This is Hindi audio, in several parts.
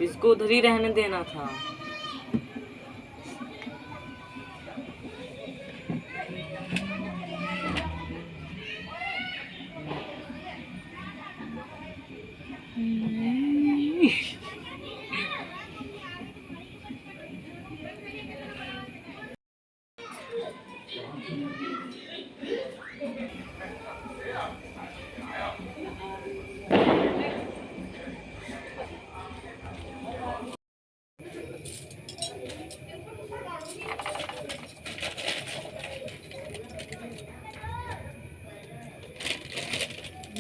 इसको उधर ही रहने देना था।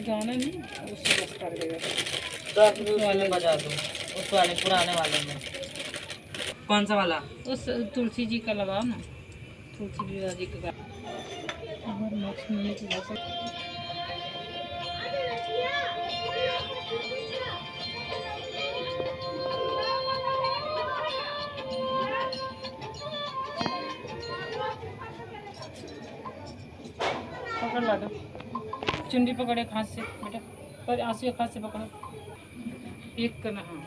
गाना नहीं उससे बस कर देगा। तो वाले बजा दो, उस वाले पुराने वाले में। कौन सा वाला? उस तुलसी जी का लगाओ ना, तुलसी विवाह जी का। पकड़ ला दो, चुंडी पकड़े हाथ से बेटा, पर आंसू एक हाथ से पकड़ो, एक करना। हाँ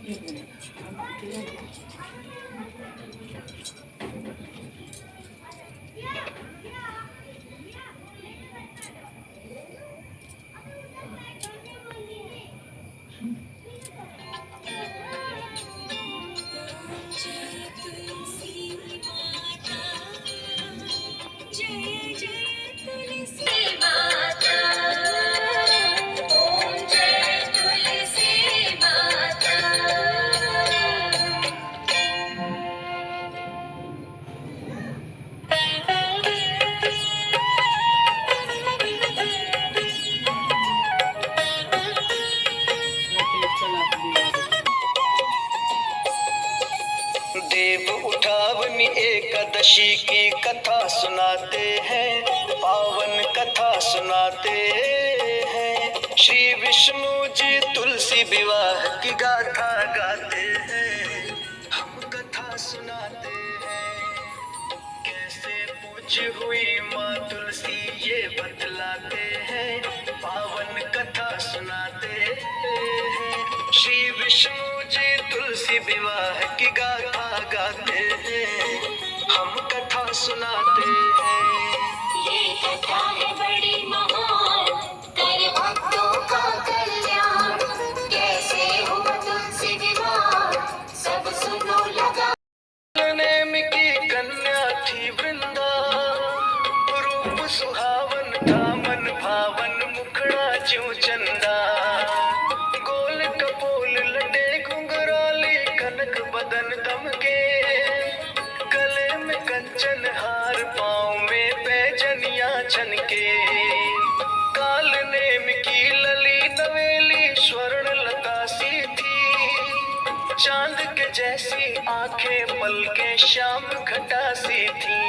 एक मिनट। देव उठावनी एकादशी की कथा सुनाते हैं, पावन कथा सुनाते हैं। श्री विष्णु जी तुलसी विवाह की गाथा गाते हैं, हम कथा सुनाते हैं। कैसे पूज्य हुई माँ तुलसी ये बतलाते हैं, पावन कथा सुनाते हैं। श्री विष्णु जी तुलसी विवाह की गाथा गाते हैं, हम कथा सुनाते हैं। ये कथा है बड़ी महान, कर भक्तों का कल्याण। कैसे हुआ तुलसी विवाह, सब सुनो लगा। नेम की कन्या थी वृंदा, रूप सुहावन था मन भावन, मुखड़ा ज्यों चंदा। गोल कपोल लटे घुंघराली, कनक बदन दमके। गले में कंचन हार, पाँव में पैजनिया छनके। काल नेम की लली नवेली, स्वर्ण लता सी थी। चांद के जैसी आंखें, पलकें श्याम घटा सी थी।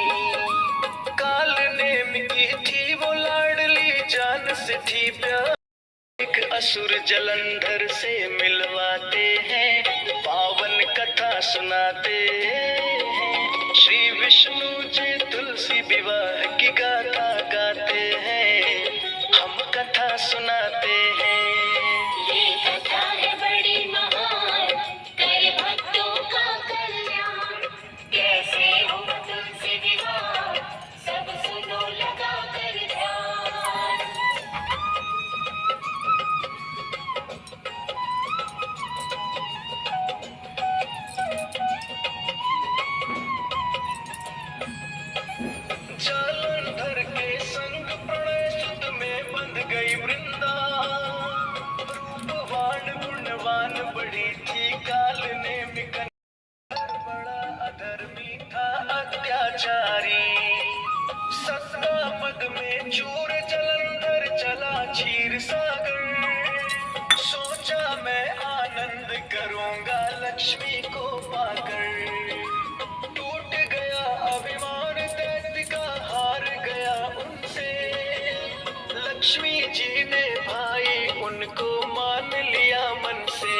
काल नेम की थी वो लाडली, जान से थी प्यार। एक असुर जलंधर से मिलवाते हैं, पावन कथा सुनाते हैं। श्री विष्णु जी तुलसी विवाह की गाथा गाते हैं, हम कथा सुनाते हैं। ये कथा है बड़ी महान, कर भक्तों का कल्याण। कैसे हुआ तुलसी विवाह, सब सुनो लगा कर ध्यान। जालंधर के संग प्रणय सुत में बंध गई वृंदा। रूपवान गुणवान बड़ी थी, काल नेम बड़ा अधर्मी था अत्याचारी। सत्ता पद में चूर जलंधर चला क्षीर सागर। सोचा मैं आनंद करूंगा लक्ष्मी को पाकर। टूट गया अभिमान दैत्य का, हार गया उनसे। लक्ष्मी जी ने भाई उनको मान लिया मन से।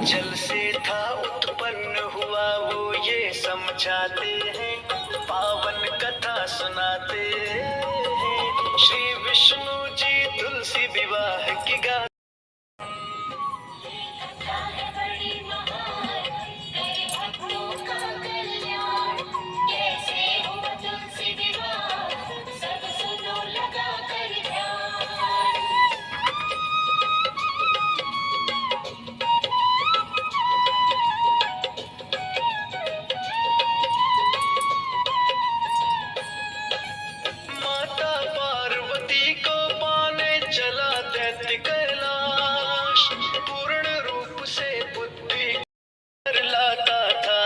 जल से था उत्पन्न हुआ वो ये समझाते हैं, पावन कथा सुनाते हैं। श्री विष्णु जी तुलसी विवाह की गाथा। कथा है बड़ी महान, करे भक्तों का कल्याण। कैसे हुआ तुलसी विवाह, सब सुनो लगा कर ध्यान। माता पार्वती को पाने चला दैत्य कैलाश, पूर्ण रूप से बुद्धि कर लाता था।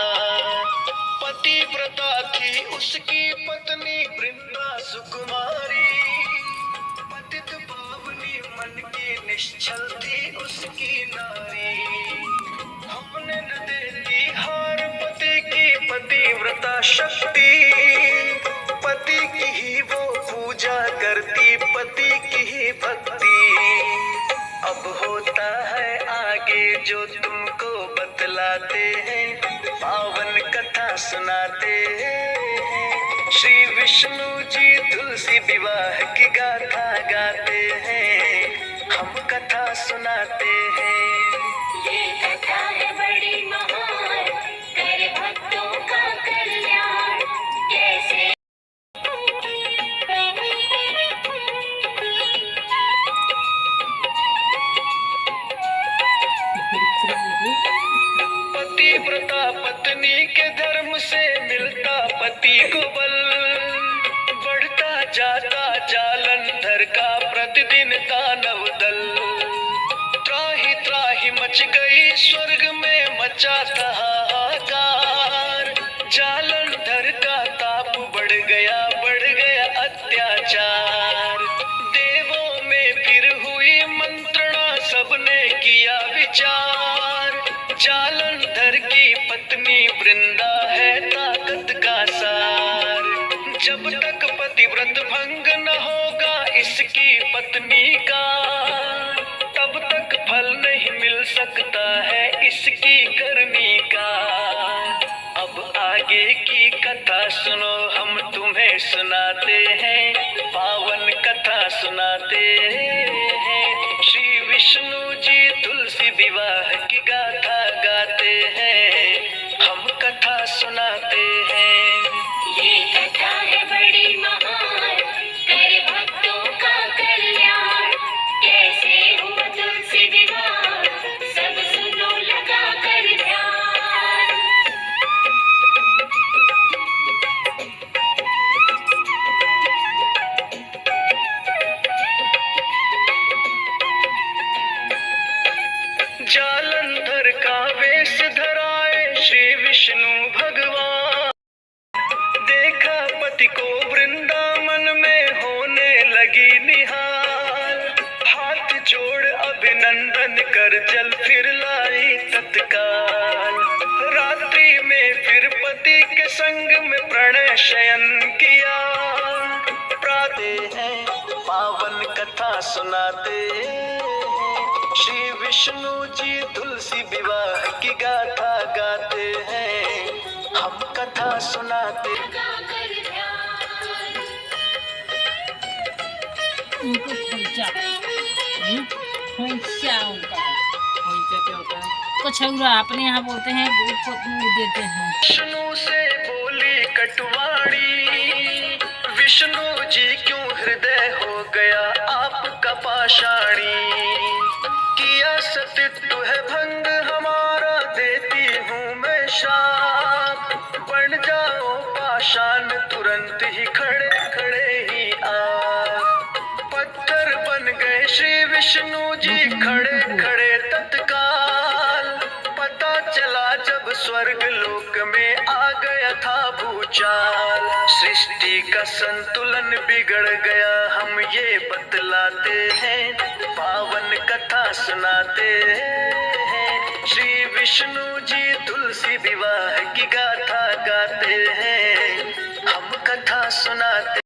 पतिव्रता थी उसकी पत्नी वृंदा सुकुमारी, पतित पावनी मन की निश्चल थी उसकी नारी। हमने न देती हार पति की पतिव्रता शक्ति, पति की ही वो पूजा करती, पति की ही भक्ति। अब होता है आगे जो तुमको बतलाते हैं, पावन कथा सुनाते हैं। श्री विष्णु जी तुलसी विवाह की गाथा गाते हैं, हम कथा सुनाते हैं। ये कथा है बड़ी महान, करे भक्तों का कल्याण। कैसे पतिव्रता पत्नी के धर्म से मिलता पति को बल, बढ़ता जाता जालंधर का प्रतिदिन दानव दल। त्राहि त्राहि मच गई स्वर्ग में मचा था हाहाकार, जालंधर का ताप बढ़ गया अत्याचार। देवों में फिर हुई मंत्रणा, सबने किया विचार। जालंधर की पत्नी वृंदा है ताकत का सार, जब तक पतिव्रत भंग न होगा इसकी पत्नी का, तब तक फल नहीं मिल सकता है इसकी करनी का। अब आगे की कथा सुनो, हम तुम्हें सुनाते हैं, पावन कथा सुनाते हैं। श्री विष्णु जी तुलसी विवाह की गाथा गाते हैं, हम कथा सुनाते हैं। ये कथा है बड़ी महान, करे भक्तों का कल्याण। कैसे हुआ तुलसी विवाह, सब सुनो लगा कर ध्यान। जालंधर का वेश धराए श्री विष्णु भगवान, देखा पति को वृंदावन में होने लगी निहाल। हाथ जोड़ अभिनंदन कर जल फिर लाई तत्काल, रात्रि में फिर पति के संग में प्रणय शयन किया। प्राते हैं पावन कथा सुनाते हैं, श्री विष्णु जी तुलसी विवाह की गाथा गाते हैं, हम कथा सुनाते। लगा कर ध्यान। उनको खोंचा उनका है। खोंचा क्या होता है? कछौरा अपने यहाँ बोलते हैं, उसको देते हैं। विष्णु से बोली कटवाणी, विष्णु जी क्यों हृदय हो गया आपका पाषाणी। किया सतित्व है भंग हमारा, देती हूँ मैं श्राप। बन जाओ पाषाण तुरंत ही खड़े खड़े ही आप। पत्थर बन गए श्री विष्णु जी खड़े खड़े तत्काल। पता चला जब स्वर्ग लोक में आ गया था भूचाल। सृष्टि का संतुलन बिगड़ गया, हम ये बतलाते हैं, पावन कथा सुनाते हैं। श्री विष्णु जी तुलसी विवाह की गाथा गाते हैं, हम कथा सुनाते।